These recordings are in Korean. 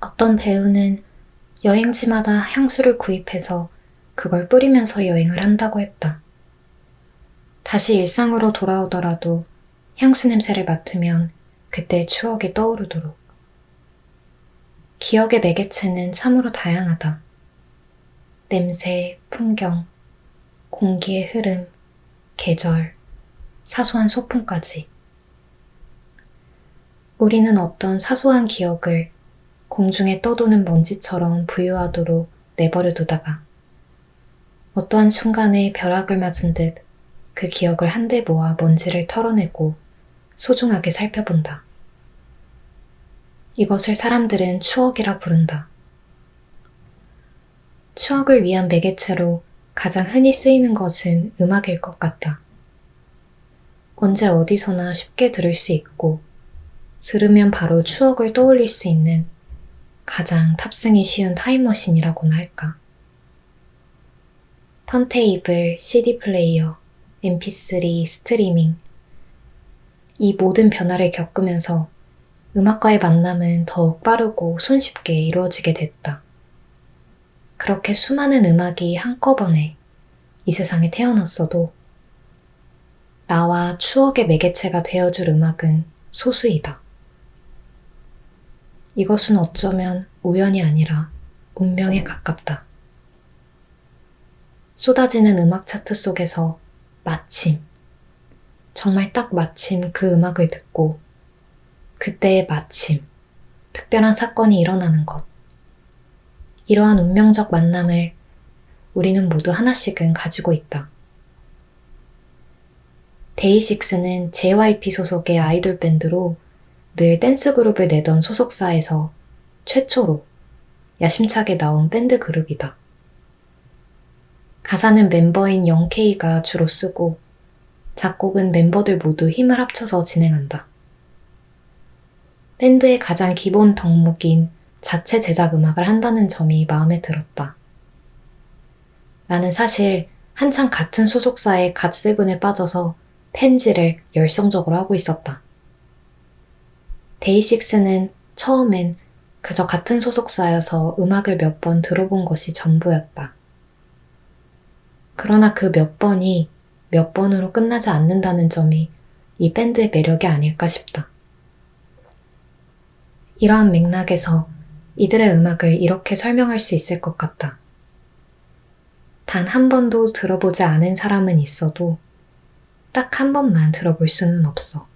어떤 배우는 여행지마다 향수를 구입해서 그걸 뿌리면서 여행을 한다고 했다. 다시 일상으로 돌아오더라도 향수 냄새를 맡으면 그때의 추억이 떠오르도록. 기억의 매개체는 참으로 다양하다. 냄새, 풍경, 공기의 흐름, 계절, 사소한 소품까지. 우리는 어떤 사소한 기억을 공중에 떠도는 먼지처럼 부유하도록 내버려 두다가 어떠한 순간에 벼락을 맞은 듯 그 기억을 한데 모아 먼지를 털어내고 소중하게 살펴본다. 이것을 사람들은 추억이라 부른다. 추억을 위한 매개체로 가장 흔히 쓰이는 것은 음악일 것 같다. 언제 어디서나 쉽게 들을 수 있고 들으면 바로 추억을 떠올릴 수 있는 가장 탑승이 쉬운 타임머신이라고나 할까. 턴테이블, CD 플레이어, MP3, 스트리밍 이 모든 변화를 겪으면서 음악과의 만남은 더욱 빠르고 손쉽게 이루어지게 됐다. 그렇게 수많은 음악이 한꺼번에 이 세상에 태어났어도 나와 추억의 매개체가 되어줄 음악은 소수이다. 이것은 어쩌면 우연이 아니라 운명에 가깝다. 쏟아지는 음악 차트 속에서 마침, 정말 딱 마침 그 음악을 듣고 그때의 마침, 특별한 사건이 일어나는 것. 이러한 운명적 만남을 우리는 모두 하나씩은 가지고 있다. 데이식스는 JYP 소속의 아이돌 밴드로 늘 댄스 그룹을 내던 소속사에서 최초로 야심차게 나온 밴드 그룹이다. 가사는 멤버인 영케이가 주로 쓰고 작곡은 멤버들 모두 힘을 합쳐서 진행한다. 밴드의 가장 기본 덕목인 자체 제작 음악을 한다는 점이 마음에 들었다. 나는 사실 한창 같은 소속사의 갓세븐에 빠져서 팬질을 열성적으로 하고 있었다. 데이식스는 처음엔 그저 같은 소속사여서 음악을 몇 번 들어본 것이 전부였다. 그러나 그 몇 번이 몇 번으로 끝나지 않는다는 점이 이 밴드의 매력이 아닐까 싶다. 이러한 맥락에서 이들의 음악을 이렇게 설명할 수 있을 것 같다. 단 한 번도 들어보지 않은 사람은 있어도 딱 한 번만 들어볼 수는 없어.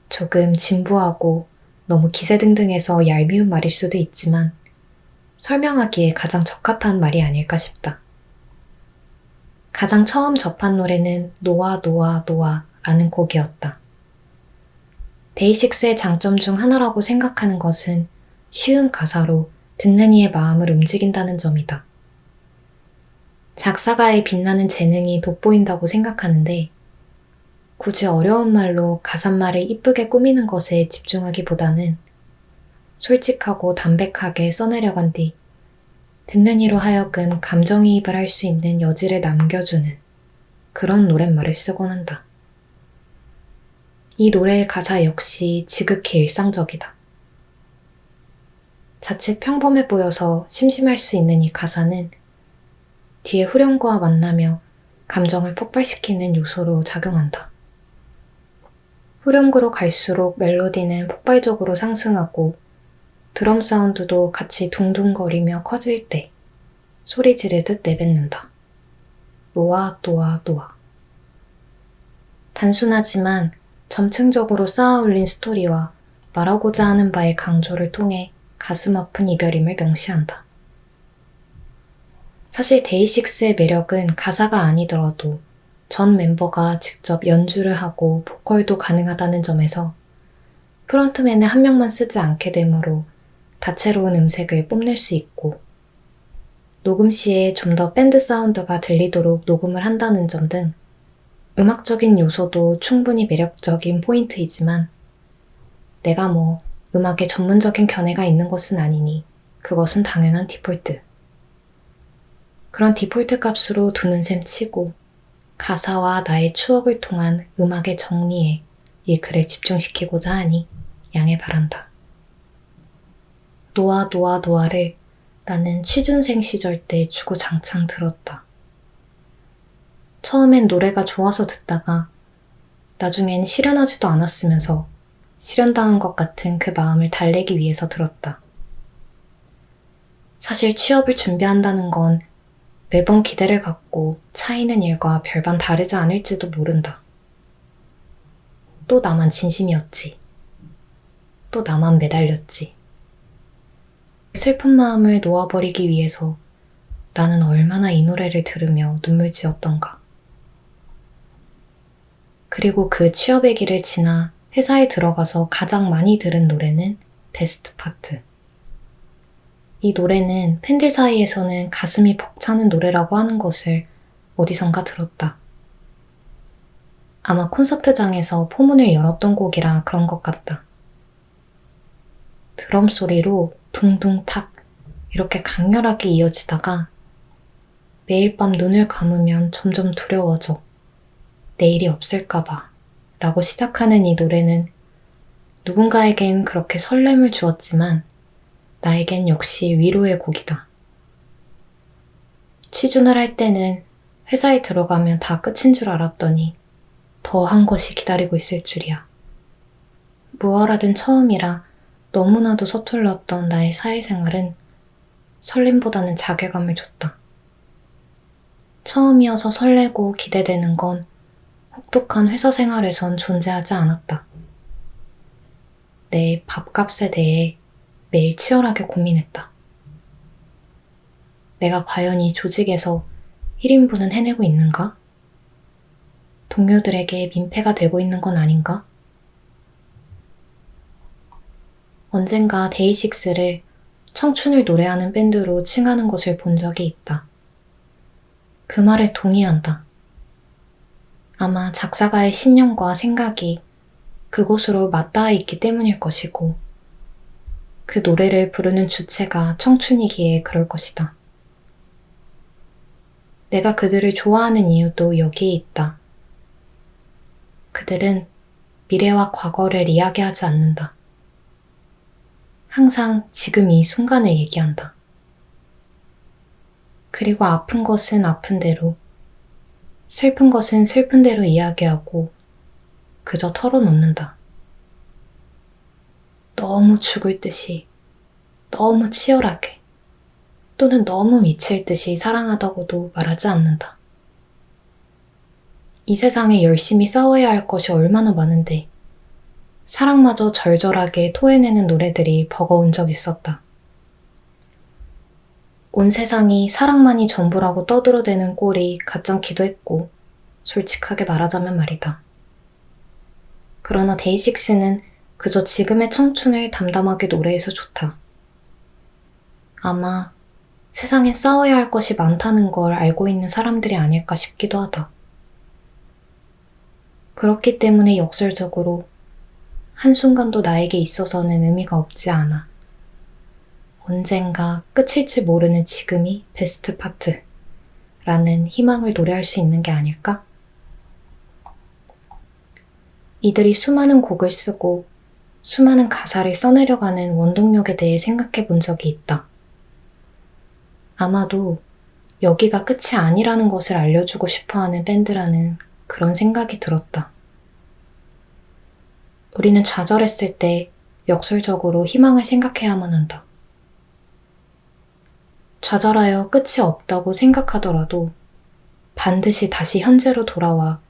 조금 진부하고 너무 기세등등해서 얄미운 말일 수도 있지만 설명하기에 가장 적합한 말이 아닐까 싶다. 가장 처음 접한 노래는 노아 노아 노아 라는 곡이었다. 데이식스의 장점 중 하나라고 생각하는 것은 쉬운 가사로 듣는 이의 마음을 움직인다는 점이다. 작사가의 빛나는 재능이 돋보인다고 생각하는데 굳이 어려운 말로 가사말을 이쁘게 꾸미는 것에 집중하기보다는 솔직하고 담백하게 써내려간 뒤 듣는 이로 하여금 감정이입을 할 수 있는 여지를 남겨주는 그런 노랫말을 쓰곤 한다. 이 노래의 가사 역시 지극히 일상적이다. 자칫 평범해 보여서 심심할 수 있는 이 가사는 뒤에 후렴구와 만나며 감정을 폭발시키는 요소로 작용한다. 후렴구로 갈수록 멜로디는 폭발적으로 상승하고 드럼 사운드도 같이 둥둥거리며 커질 때 소리 지르듯 내뱉는다. 노아 노아 노아. 단순하지만 점층적으로 쌓아올린 스토리와 말하고자 하는 바의 강조를 통해 가슴 아픈 이별임을 명시한다. 사실 데이식스의 매력은 가사가 아니더라도 전 멤버가 직접 연주를 하고 보컬도 가능하다는 점에서 프론트맨을 한 명만 쓰지 않게 되므로 다채로운 음색을 뽐낼 수 있고 녹음 시에 좀 더 밴드 사운드가 들리도록 녹음을 한다는 점 등 음악적인 요소도 충분히 매력적인 포인트이지만 내가 뭐 음악에 전문적인 견해가 있는 것은 아니니 그것은 당연한 디폴트. 그런 디폴트 값으로 두는 셈 치고 가사와 나의 추억을 통한 음악의 정리에 이 글을 집중시키고자 하니 양해 바란다. 노아 노아 노아를 나는 취준생 시절 때 주구장창 들었다. 처음엔 노래가 좋아서 듣다가 나중엔 실현하지도 않았으면서 실현당한 것 같은 그 마음을 달래기 위해서 들었다. 사실 취업을 준비한다는 건 매번 기대를 갖고 차이는 일과 별반 다르지 않을지도 모른다. 또 나만 진심이었지. 또 나만 매달렸지. 슬픈 마음을 놓아버리기 위해서 나는 얼마나 이 노래를 들으며 눈물 지었던가. 그리고 그 취업의 길을 지나 회사에 들어가서 가장 많이 들은 노래는 베스트 파트. 이 노래는 팬들 사이에서는 가슴이 벅차는 노래라고 하는 것을 어디선가 들었다. 아마 콘서트장에서 포문을 열었던 곡이라 그런 것 같다. 드럼 소리로 둥둥 탁 이렇게 강렬하게 이어지다가 매일 밤 눈을 감으면 점점 두려워져. 내일이 없을까봐 라고 시작하는 이 노래는 누군가에겐 그렇게 설렘을 주었지만 나에겐 역시 위로의 곡이다. 취준을 할 때는 회사에 들어가면 다 끝인 줄 알았더니 더 한 것이 기다리고 있을 줄이야. 무얼하든 처음이라 너무나도 서툴렀던 나의 사회생활은 설렘보다는 자괴감을 줬다. 처음이어서 설레고 기대되는 건 혹독한 회사 생활에선 존재하지 않았다. 내 밥값에 대해 매일 치열하게 고민했다. 내가 과연 이 조직에서 1인분은 해내고 있는가? 동료들에게 민폐가 되고 있는 건 아닌가? 언젠가 데이식스를 청춘을 노래하는 밴드로 칭하는 것을 본 적이 있다. 그 말에 동의한다. 아마 작사가의 신념과 생각이 그곳으로 맞닿아 있기 때문일 것이고 그 노래를 부르는 주체가 청춘이기에 그럴 것이다. 내가 그들을 좋아하는 이유도 여기에 있다. 그들은 미래와 과거를 이야기하지 않는다. 항상 지금 이 순간을 얘기한다. 그리고 아픈 것은 아픈 대로, 슬픈 것은 슬픈 대로 이야기하고 그저 털어놓는다. 너무 죽을 듯이, 너무 치열하게, 또는 너무 미칠 듯이 사랑하다고도 말하지 않는다. 이 세상에 열심히 싸워야 할 것이 얼마나 많은데 사랑마저 절절하게 토해내는 노래들이 버거운 적 있었다. 온 세상이 사랑만이 전부라고 떠들어대는 꼴이 가짱기도 했고 솔직하게 말하자면 말이다. 그러나 데이식스는 그저 지금의 청춘을 담담하게 노래해서 좋다. 아마 세상엔 싸워야 할 것이 많다는 걸 알고 있는 사람들이 아닐까 싶기도 하다. 그렇기 때문에 역설적으로 한순간도 나에게 있어서는 의미가 없지 않아. 언젠가 끝일지 모르는 지금이 베스트 파트라는 희망을 노래할 수 있는 게 아닐까? 이들이 수많은 곡을 쓰고 수많은 가사를 써내려가는 원동력에 대해 생각해 본 적이 있다. 아마도 여기가 끝이 아니라는 것을 알려주고 싶어하는 밴드라는 그런 생각이 들었다. 우리는 좌절했을 때 역설적으로 희망을 생각해야만 한다. 좌절하여 끝이 없다고 생각하더라도 반드시 다시 현재로 돌아와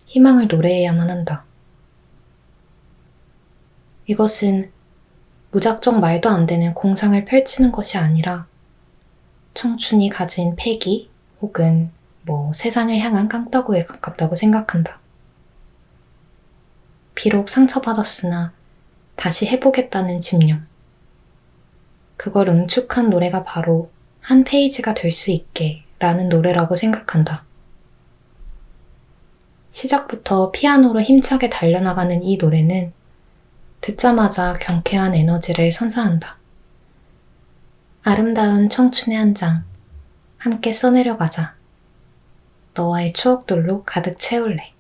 희망을 노래해야만 한다. 이것은 무작정 말도 안 되는 공상을 펼치는 것이 아니라 청춘이 가진 패기 혹은 세상을 향한 깡따구에 가깝다고 생각한다. 비록 상처받았으나 다시 해보겠다는 집념. 그걸 응축한 노래가 바로 한 페이지가 될 수 있게 라는 노래라고 생각한다. 시작부터 피아노로 힘차게 달려나가는 이 노래는 듣자마자 경쾌한 에너지를 선사한다. 아름다운 청춘의 한 장, 함께 써내려가자. 너와의 추억들로 가득 채울래.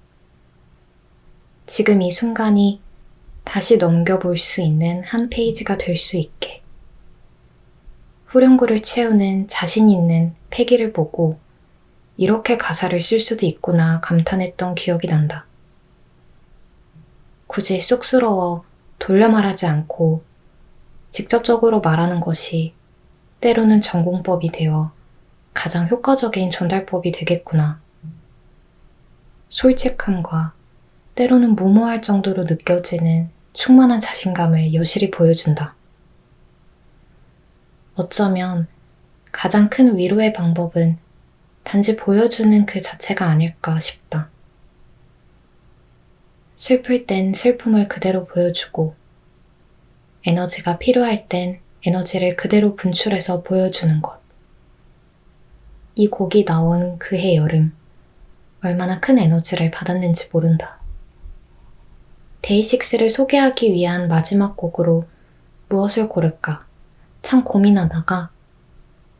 지금 이 순간이 다시 넘겨볼 수 있는 한 페이지가 될 수 있게. 후렴구를 채우는 자신 있는 패기를 보고 이렇게 가사를 쓸 수도 있구나 감탄했던 기억이 난다. 굳이 쑥스러워 돌려 말하지 않고 직접적으로 말하는 것이 때로는 전공법이 되어 가장 효과적인 전달법이 되겠구나. 솔직함과 때로는 무모할 정도로 느껴지는 충만한 자신감을 여실히 보여준다. 어쩌면 가장 큰 위로의 방법은 단지 보여주는 그 자체가 아닐까 싶다. 슬플 땐 슬픔을 그대로 보여주고 에너지가 필요할 땐 에너지를 그대로 분출해서 보여주는 것. 이 곡이 나온 그해 여름, 얼마나 큰 에너지를 받았는지 모른다. 데이식스를 소개하기 위한 마지막 곡으로 무엇을 고를까 참 고민하다가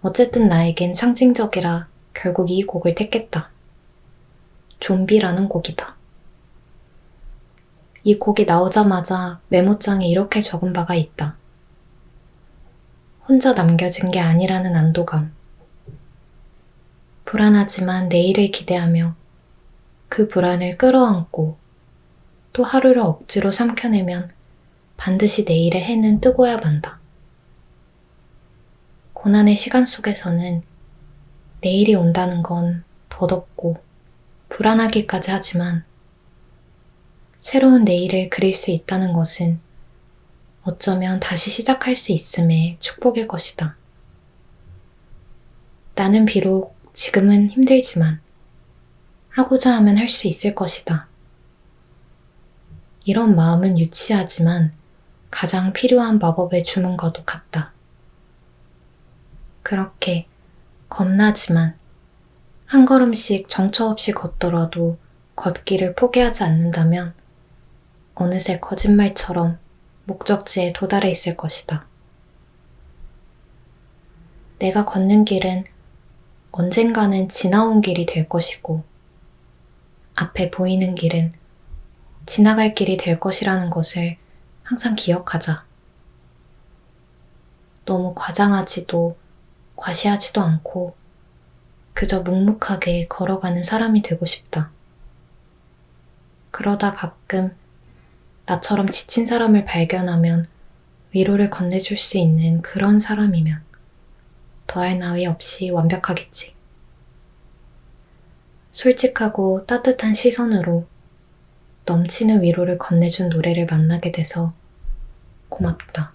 어쨌든 나에겐 상징적이라 결국 이 곡을 택했다. 좀비라는 곡이다. 이 곡이 나오자마자 메모장에 이렇게 적은 바가 있다. 혼자 남겨진 게 아니라는 안도감. 불안하지만 내일을 기대하며 그 불안을 끌어안고 또 하루를 억지로 삼켜내면 반드시 내일의 해는 뜨고야 만다. 고난의 시간 속에서는 내일이 온다는 건 더덥고 불안하기까지 하지만 새로운 내일을 그릴 수 있다는 것은 어쩌면 다시 시작할 수 있음의 축복일 것이다. 나는 비록 지금은 힘들지만 하고자 하면 할 수 있을 것이다. 이런 마음은 유치하지만 가장 필요한 마법의 주문과도 같다. 그렇게 겁나지만 한 걸음씩 정처 없이 걷더라도 걷기를 포기하지 않는다면 어느새 거짓말처럼 목적지에 도달해 있을 것이다. 내가 걷는 길은 언젠가는 지나온 길이 될 것이고 앞에 보이는 길은 지나갈 길이 될 것이라는 것을 항상 기억하자. 너무 과장하지도 과시하지도 않고 그저 묵묵하게 걸어가는 사람이 되고 싶다. 그러다 가끔 나처럼 지친 사람을 발견하면 위로를 건네줄 수 있는 그런 사람이면 더할 나위 없이 완벽하겠지. 솔직하고 따뜻한 시선으로 넘치는 위로를 건네준 노래를 만나게 돼서 고맙다.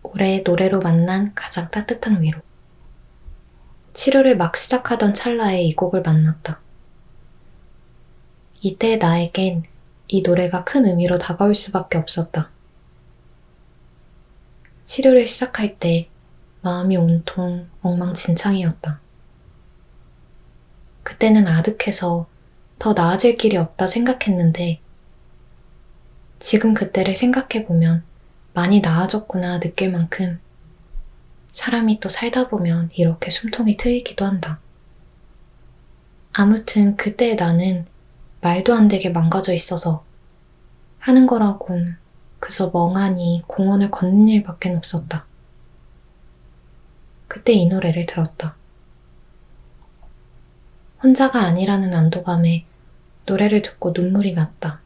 올해 노래로 만난 가장 따뜻한 위로. 치료를 막 시작하던 찰나에 이 곡을 만났다. 이때 나에겐 이 노래가 큰 의미로 다가올 수밖에 없었다. 치료를 시작할 때 마음이 온통 엉망진창이었다. 그때는 아득해서 더 나아질 길이 없다 생각했는데 지금 그때를 생각해보면 많이 나아졌구나 느낄 만큼 사람이 또 살다 보면 이렇게 숨통이 트이기도 한다. 아무튼 그때 나는 말도 안 되게 망가져 있어서 하는 거라곤 그저 멍하니 공원을 걷는 일밖에 없었다. 그때 이 노래를 들었다. 혼자가 아니라는 안도감에 노래를 듣고 눈물이 났다.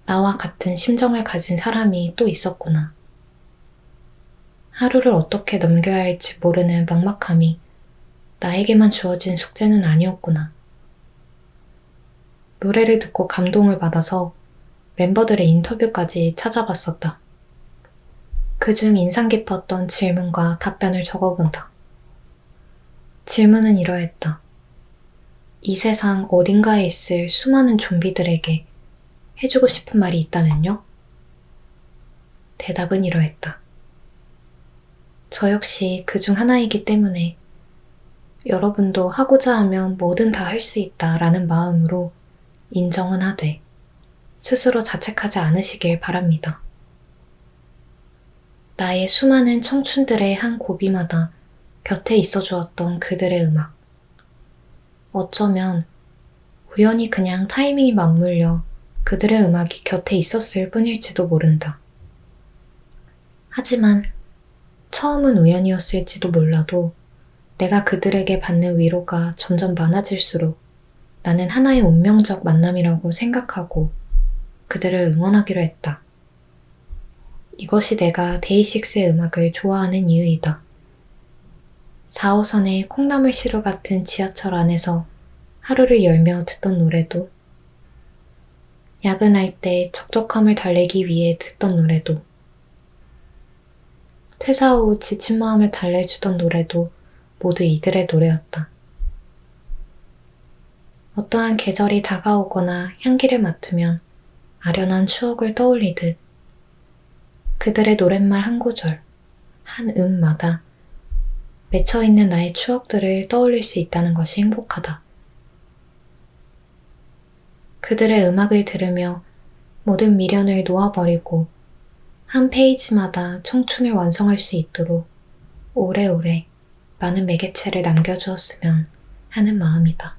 나와 같은 심정을 가진 사람이 또 있었구나. 하루를 어떻게 넘겨야 할지 모르는 막막함이 나에게만 주어진 숙제는 아니었구나. 노래를 듣고 감동을 받아서 멤버들의 인터뷰까지 찾아봤었다. 그중 인상 깊었던 질문과 답변을 적어본다. 질문은 이러했다. 이 세상 어딘가에 있을 수많은 좀비들에게 해주고 싶은 말이 있다면요? 대답은 이러했다. 저 역시 그중 하나이기 때문에 여러분도 하고자 하면 뭐든 다 할 수 있다라는 마음으로 인정은 하되 스스로 자책하지 않으시길 바랍니다. 나의 수많은 청춘들의 한 고비마다 곁에 있어 주었던 그들의 음악. 어쩌면 우연히 그냥 타이밍이 맞물려 그들의 음악이 곁에 있었을 뿐일지도 모른다. 하지만 처음은 우연이었을지도 몰라도 내가 그들에게 받는 위로가 점점 많아질수록 나는 하나의 운명적 만남이라고 생각하고 그들을 응원하기로 했다. 이것이 내가 데이식스의 음악을 좋아하는 이유이다. 4호선의 콩나물 시루 같은 지하철 안에서 하루를 열며 듣던 노래도, 야근할 때 적적함을 달래기 위해 듣던 노래도, 퇴사 후 지친 마음을 달래주던 노래도 모두 이들의 노래였다. 어떠한 계절이 다가오거나 향기를 맡으면 아련한 추억을 떠올리듯 그들의 노랫말 한 구절, 한 음마다 맺혀있는 나의 추억들을 떠올릴 수 있다는 것이 행복하다. 그들의 음악을 들으며 모든 미련을 놓아버리고 한 페이지마다 청춘을 완성할 수 있도록 오래오래 많은 매개체를 남겨주었으면 하는 마음이다.